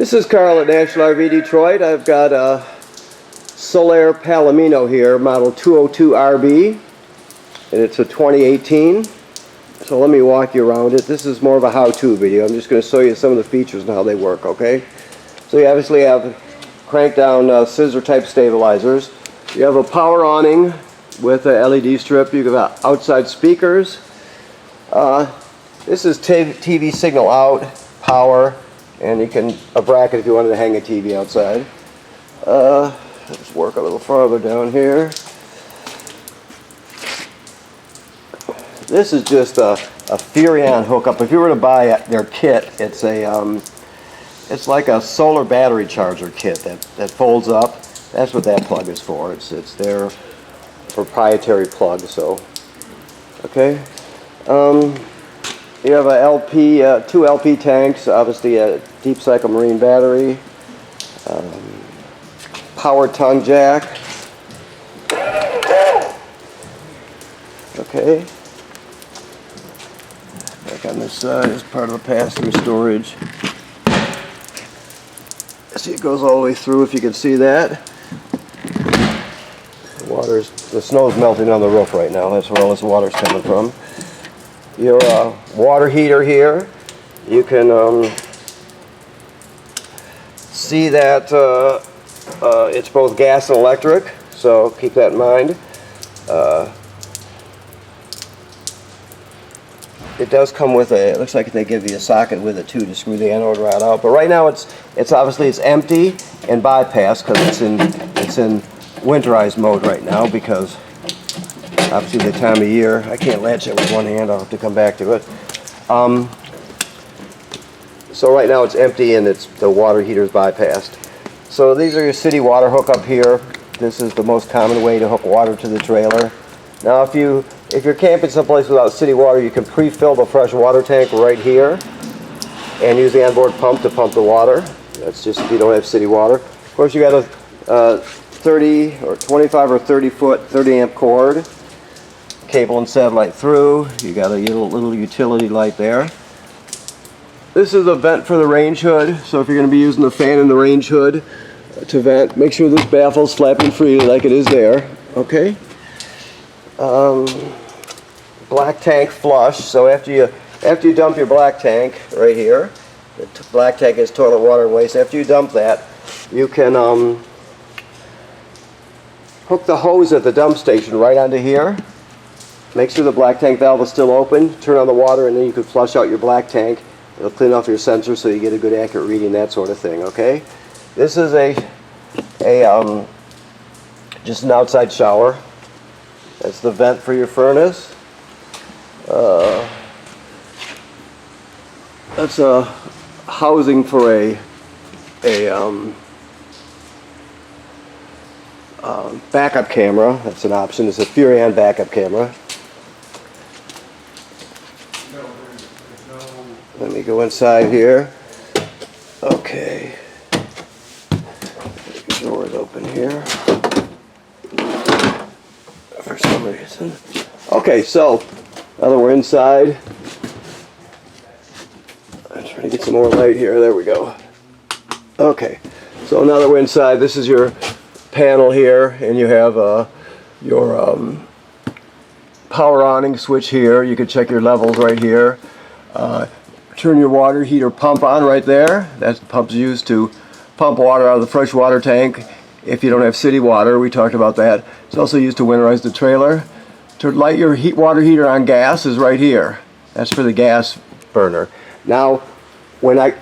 This is Carl at National RV Detroit. I've got a Solaire Palomino here, model 202RB, and it's a 2018. So let me walk you around it. This is more of a how-to video. I'm just going to show you some of the features and how they work, okay? So you obviously have crank-down scissor-type stabilizers. You have a power awning with a LED strip. You have outside speakers. This is TV signal out, power, and you can a bracket if you wanted to hang a TV outside. Let's work a little farther down here. This is just a Furrion hookup. If you were to buy their kit, it's like a solar battery charger kit that folds up. That's what that plug is for. It's their proprietary plug. So, okay. You have a two LP tanks, obviously a deep cycle marine battery, power tongue jack. Okay. Back on this side is part of the pass-through storage. See, it goes all the way through, if you can see that. The snow's melting on the roof right now. That's where all this water's coming from. Your water heater here, you can see that it's both gas and electric, so keep that in mind. It does come with it looks like they give you a socket with it too to screw the anode rod out, but right now it's obviously empty and bypassed because it's in winterized mode right now, because obviously the time of year. I can't latch it with one hand, I'll have to come back to it. So right now it's empty and the water heater is bypassed. So these are your city water hookup here. This is the most common way to hook water to the trailer. Now if you're camping someplace without city water, you can pre-fill the fresh water tank right here and use the onboard pump to pump the water. That's just if you don't have city water. Of course, you got a 30 or 25 or 30 foot 30 amp cord, cable and satellite through. You got a little utility light there. This is a vent for the range hood, so if you're going to be using the fan in the range hood to vent, make sure this baffle's flapping freely like it is there. Okay. Black tank flush. So after you dump your black tank right here, the black tank is toilet water and waste. After you dump that, you can hook the hose at the dump station right onto here. Make sure the black tank valve is still open. Turn on the water, and then you can flush out your black tank. It'll clean off your sensor so you get a good accurate reading, that sort of thing. Okay. This is just an outside shower. That's the vent for your furnace. That's a housing for a backup camera. That's an option. It's a Furrion backup camera. Let me go inside here. Okay. The door is open here for some reason. Okay, so now that we're inside, I'm trying to get some more light here. There we go. Okay, so now that we're inside, this is your panel here, and you have your power awning switch here. You can check your levels right here. Turn your water heater pump on right there. That's the pump's used to pump water out of the fresh water tank if you don't have city water. We talked about that. It's also used to winterize the trailer. To light your water heater on gas is right here. That's for the gas burner. Now when I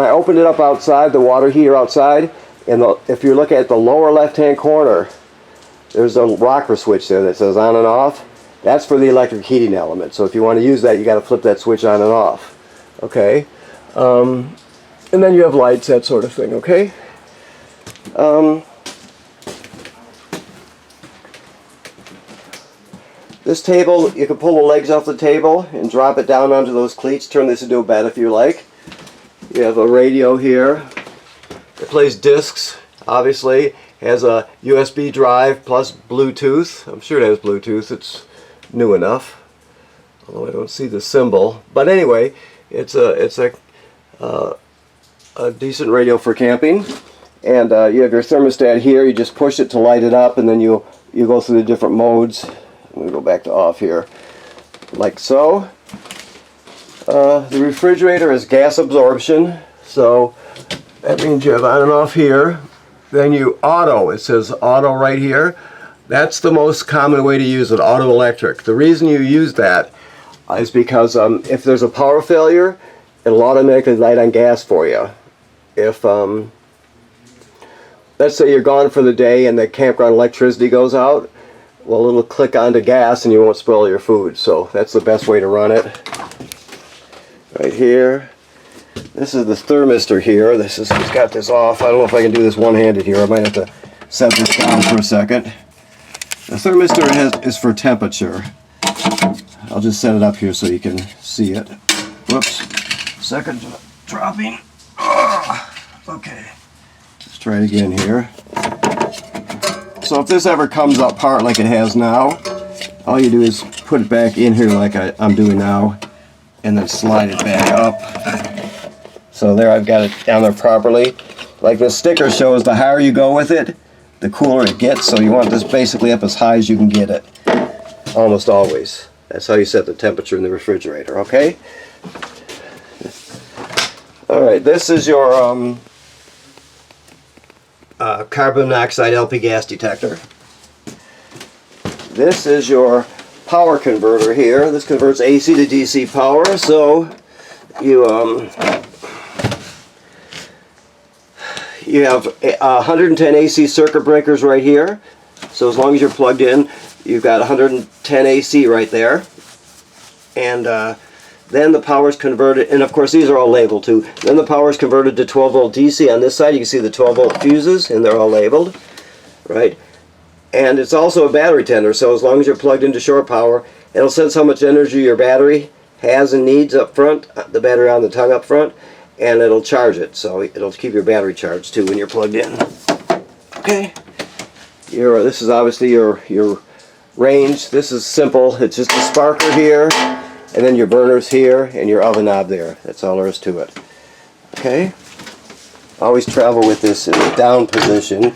opened it up outside, the water heater outside, and if you look at the lower left hand corner, there's a rocker switch there that says on and off. That's for the electric heating element. So if you want to use that, you got to flip that switch on and off. Okay, and then you have lights, that sort of thing. Okay. This table, you can pull the legs off the table and drop it down onto those cleats. Turn this into a bed if you like. You have a radio here. It plays discs, obviously. Has a USB drive plus Bluetooth. I'm sure it has Bluetooth. It's new enough, although I don't see the symbol. But anyway, it's a a decent radio for camping. And you have your thermostat here. You just push it to light it up, and then you go through the different modes. I'm going to go back to off here, like so. The refrigerator is gas absorption, so that means you have on and off here. Then you auto. It says auto right here. That's the most common way to use it, auto electric. The reason you use that is because if there's a power failure, it'll automatically light on gas for you. If let's say you're gone for the day and the campground electricity goes out, well, it'll click onto gas and you won't spoil your food. So that's the best way to run it. Right here. This is the thermistor here. It's got this off. I don't know if I can do this one-handed here. I might have to set this down for a second. The thermistor is for temperature. I'll just set it up here so you can see it. Whoops. Second dropping. Okay. Let's try it again here. So if this ever comes apart like it has now, all you do is put it back in here like I'm doing now, and then slide it back up. So there, I've got it down there properly. Like the sticker shows, the higher you go with it, the cooler it gets. So you want this basically up as high as you can get it, almost always. That's how you set the temperature in the refrigerator, okay? Alright, this is your carbon monoxide LP gas detector. This is your power converter here. This converts AC to DC power, so you have 110 AC circuit breakers right here. So as long as you're plugged in, you've got 110 AC right there. And then the power is converted, and of course these are all labeled too. Then the power is converted to 12 volt DC. On this side you can see the 12 volt fuses, and they're all labeled, right? And it's also a battery tender, so as long as you're plugged into shore power, it'll sense how much energy your battery has and needs up front, the battery on the tongue up front, and it'll charge it. So it'll keep your battery charged too when you're plugged in. Okay. This is obviously your range. This is simple. It's just a sparker here, and then your burners here, and your oven knob there. That's all there is to it. Okay. Always travel with this in the down position.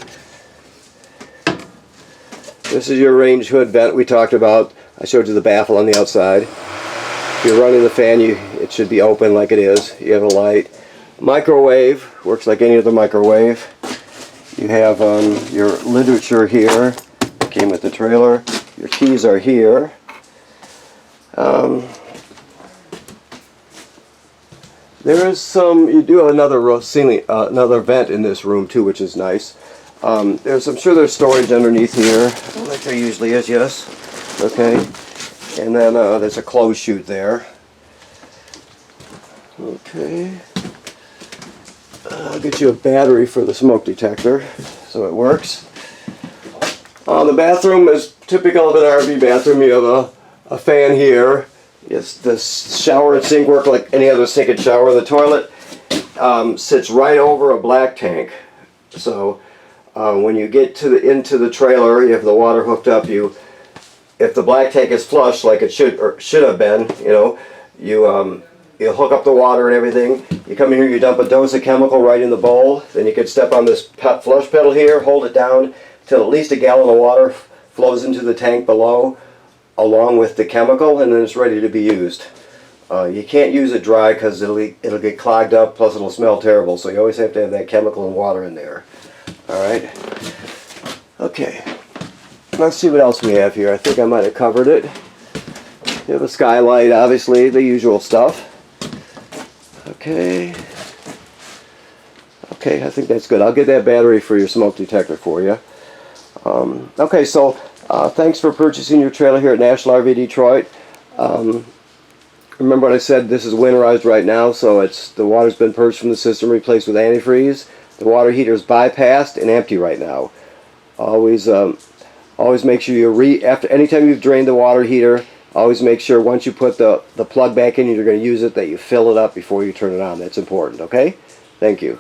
This is your range hood vent we talked about. I showed you the baffle on the outside. If you're running the fan, it should be open like it is. You have a light. Microwave works like any other microwave. You have your literature here. Came with the trailer. Your keys are here. There is you do have another ceiling, another vent in this room too, which is nice. I'm sure there's storage underneath here, like there usually is, yes. Okay. And then there's a closed chute there. Okay. I'll get you a battery for the smoke detector, so it works. The bathroom is typical of an RV bathroom. You have a fan here. Yes, the shower and sink work like any other sink and shower. The toilet sits right over a black tank. So when you get into the trailer, you have the water hooked up. If the black tank is flush, like it should have been, you hook up the water and everything. You come in here, you dump a dose of chemical right in the bowl. Then you can step on this flush pedal here, hold it down till at least a gallon of water flows into the tank below, along with the chemical, and then it's ready to be used. You can't use it dry because it'll get clogged up, plus it'll smell terrible. So you always have to have that chemical and water in there. All right. Okay. Let's see what else we have here. I think I might have covered it. You have a skylight, obviously, the usual stuff. Okay. Okay, I think that's good. I'll get that battery for your smoke detector for you. Okay, so thanks for purchasing your trailer here at National RV Detroit. Remember what I said, this is winterized right now, so the water's been purged from the system, replaced with antifreeze. The water heater is bypassed and empty right now. Always make sure anytime you've drained the water heater, always make sure once you put the plug back in, you're going to use it, that you fill it up before you turn it on. That's important, okay? Thank you.